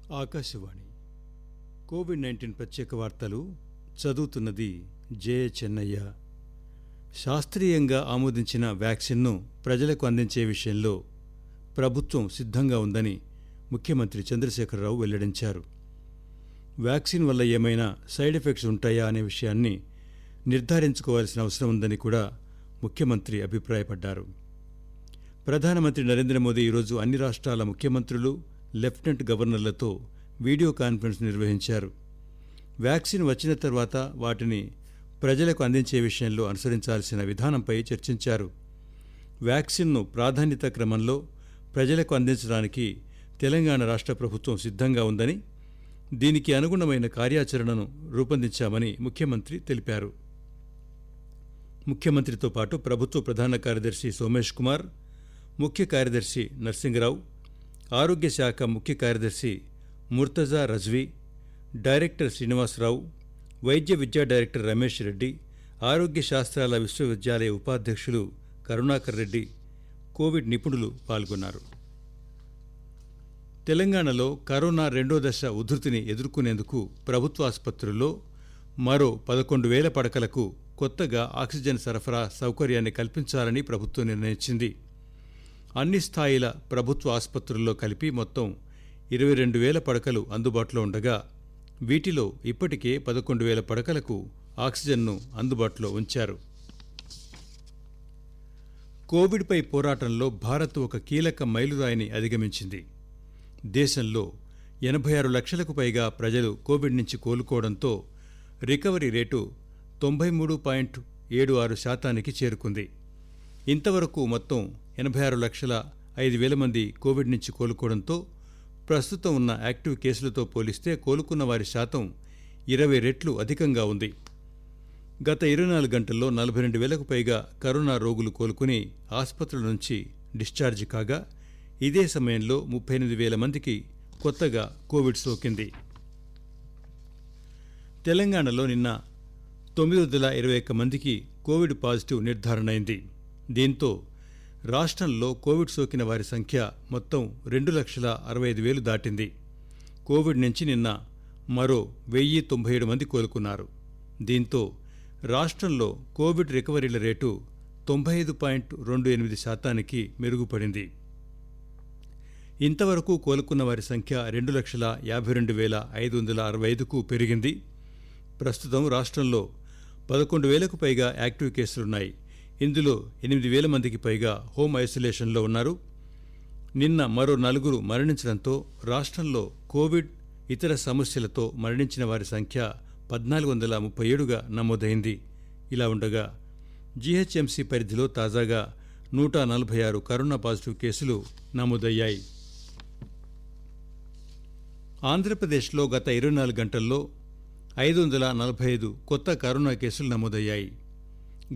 Akashvani COVID-19 ప్రత్యేక వార్తలు చదువుతున్నది జె చెన్నయ్య. శాస్త్రీయంగా ఆమోదించిన వ్యాక్సిన్ను ప్రజలకు అందించే విషయంలో ప్రభుత్వం సిద్ధంగా ఉందని ముఖ్యమంత్రి చంద్రశేఖరరావు వెల్లడించారు. వ్యాక్సిన్ వల్ల ఏమైనా సైడ్ ఎఫెక్ట్స్ ఉంటాయా అనే విషయాన్ని నిర్ధారించుకోవాల్సిన అవసరం ఉందని కూడా ముఖ్యమంత్రి అభిప్రాయపడ్డారు. ప్రధానమంత్రి నరేంద్ర మోదీ ఈరోజు అన్ని రాష్ట్రాల ముఖ్యమంత్రులు, లెఫ్టినెంట్ గవర్నర్లతో వీడియో కాన్ఫరెన్స్ నిర్వహించారు. వ్యాక్సిన్ వచ్చిన తర్వాత వాటిని ప్రజలకు అందించే విషయంలో అనుసరించాల్సిన విధానంపై చర్చించారు. వ్యాక్సిన్ను ప్రాధాన్యత క్రమంలో ప్రజలకు అందించడానికి తెలంగాణ రాష్ట్ర ప్రభుత్వం సిద్ధంగా ఉందని, దీనికి అనుగుణమైన కార్యాచరణను రూపొందించామని ముఖ్యమంత్రి తెలిపారు. ముఖ్యమంత్రితో పాటు ప్రభుత్వ ప్రధాన కార్యదర్శి సోమేష్ కుమార్, ముఖ్య కార్యదర్శి నర్సింగరావు, ఆరోగ్య శాఖ ముఖ్య కార్యదర్శి ముర్తజా రజ్వీ, డైరెక్టర్ శ్రీనివాసరావు, వైద్య విద్యా డైరెక్టర్ రమేష్ రెడ్డి, ఆరోగ్య శాస్త్రాల విశ్వవిద్యాలయ ఉపాధ్యక్షులు కరుణాకర్ రెడ్డి, కోవిడ్ నిపుణులు పాల్గొన్నారు. తెలంగాణలో కరోనా రెండో దశ ఉధృతిని ఎదుర్కొనేందుకు ప్రభుత్వ ఆసుపత్రుల్లో మరో 11,000 పడకలకు కొత్తగా ఆక్సిజన్ సరఫరా సౌకర్యాన్ని కల్పించాలని ప్రభుత్వం నిర్ణయించింది. అన్ని స్థాయిల ప్రభుత్వ ఆసుపత్రుల్లో కలిపి మొత్తం 22,000 పడకలు అందుబాటులో ఉండగా, వీటిలో ఇప్పటికే 11,000 పడకలకు ఆక్సిజన్ను అందుబాటులో ఉంచారు. కోవిడ్పై పోరాటంలో భారత్ ఒక కీలక మైలురాయిని అధిగమించింది. దేశంలో 86 లక్షలకు పైగా ప్రజలు కోవిడ్ నుంచి కోలుకోవడంతో రికవరీ రేటు 93.76% చేరుకుంది. ఇంతవరకు మొత్తం 86,05,000 మంది కోవిడ్ నుంచి కోలుకోవడంతో ప్రస్తుతం ఉన్న యాక్టివ్ కేసులతో పోలిస్తే కోలుకున్న వారి శాతం 20 రెట్లు అధికంగా ఉంది. గత 24 గంటల్లో 42,000కు పైగా కరోనా రోగులు కోలుకుని ఆసుపత్రుల నుంచి డిశ్చార్జి కాగా, ఇదే సమయంలో 38,000 మందికి కొత్తగా కోవిడ్ సోకింది. తెలంగాణలో నిన్న 921 మందికి కోవిడ్ పాజిటివ్ నిర్ధారణైంది. దీంతో రాష్ట్రంలో కోవిడ్ సోకిన వారి సంఖ్య మొత్తం 2,65,000 దాటింది. కోవిడ్ నుంచి నిన్న మరో 1,097 మంది కోలుకున్నారు. దీంతో రాష్ట్రంలో కోవిడ్ రికవరీల రేటు 95.28% మెరుగుపడింది. ఇంతవరకు కోలుకున్న వారి సంఖ్య 2,52,565కు పెరిగింది. ప్రస్తుతం రాష్ట్రంలో 11,000కు పైగా యాక్టివ్ కేసులున్నాయి. ఇందులో 8,000 మందికి పైగా హోమ్ ఐసోలేషన్లో ఉన్నారు. నిన్న మరో 4 మరణించడంతో రాష్ట్రంలో కోవిడ్ ఇతర సమస్యలతో మరణించిన వారి సంఖ్య 1,437గా నమోదైంది. ఇలా ఉండగా జీహెచ్ఎంసీ పరిధిలో తాజాగా 146 కరోనా పాజిటివ్ కేసులు నమోదయ్యాయి. ఆంధ్రప్రదేశ్లో గత 24 గంటల్లో 545 కొత్త కరోనా కేసులు నమోదయ్యాయి.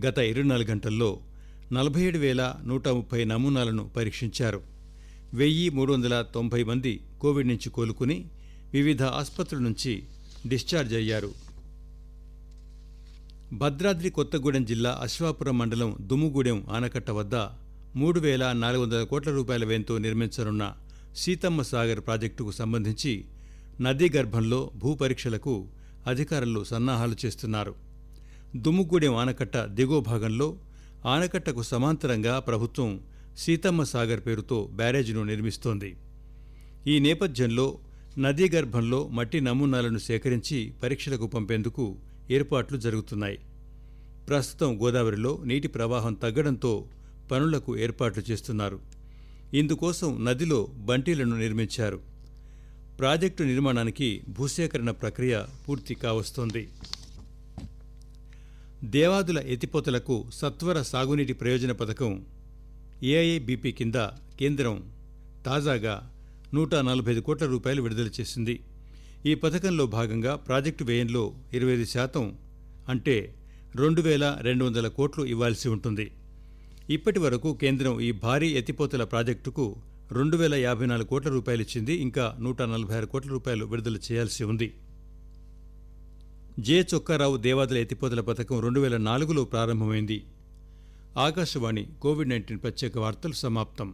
గత 24 గంటల్లో 47,130 నమూనాలను పరీక్షించారు. 1,390 మంది కోవిడ్ నుంచి కోలుకుని వివిధ ఆసుపత్రుల నుంచి డిశ్చార్జ్ అయ్యారు. భద్రాద్రి కొత్తగూడెం జిల్లా అశ్వాపురం మండలం దుమ్ముగూడెం ఆనకట్ట వద్ద 3,400 కోట్ల రూపాయల వ్యయంతో నిర్మించనున్న సీతమ్మ సాగర్ ప్రాజెక్టుకు సంబంధించి నదీ గర్భంలో భూ పరీక్షలకు అధికారులు సన్నాహాలు చేస్తున్నారు. దుమ్ముగూడెం ఆనకట్ట దిగువ భాగంలో ఆనకట్టకు సమాంతరంగా ప్రభుత్వం సీతమ్మ సాగర్ పేరుతో బ్యారేజ్ను నిర్మిస్తోంది. ఈ నేపథ్యంలో నదీ గర్భంలో మట్టి నమూనాలను సేకరించి పరీక్షలకు పంపేందుకు ఏర్పాట్లు జరుగుతున్నాయి. ప్రస్తుతం గోదావరిలో నీటి ప్రవాహం తగ్గడంతో పనులకు ఏర్పాట్లు చేస్తున్నారు. ఇందుకోసం నదిలో బంటీలను నిర్మించారు. ప్రాజెక్టు నిర్మాణానికి భూసేకరణ ప్రక్రియ పూర్తి కావస్తోంది. దేవాదుల ఎత్తిపోతలకు సత్వర సాగునీటి ప్రయోజన పథకం ఏఐబీపీ కింద కేంద్రం తాజాగా 145 కోట్ల రూపాయలు విడుదల చేసింది. ఈ పథకంలో భాగంగా ప్రాజెక్టు వ్యయంలో 25% అంటే 2,200 కోట్లు ఇవ్వాల్సి ఉంటుంది. ఇప్పటి వరకు కేంద్రం ఈ భారీ ఎత్తిపోతల ప్రాజెక్టుకు 2,054 కోట్ల రూపాయలు ఇచ్చింది. ఇంకా 146 కోట్ల రూపాయలు విడుదల చేయాల్సి ఉంది. జె చొక్కారావు దేవాదుల ఎత్తిపోతల పథకం 2004లో ప్రారంభమైంది. ఆకాశవాణి కోవిడ్-19 ప్రత్యేక వార్తలు సమాప్తం.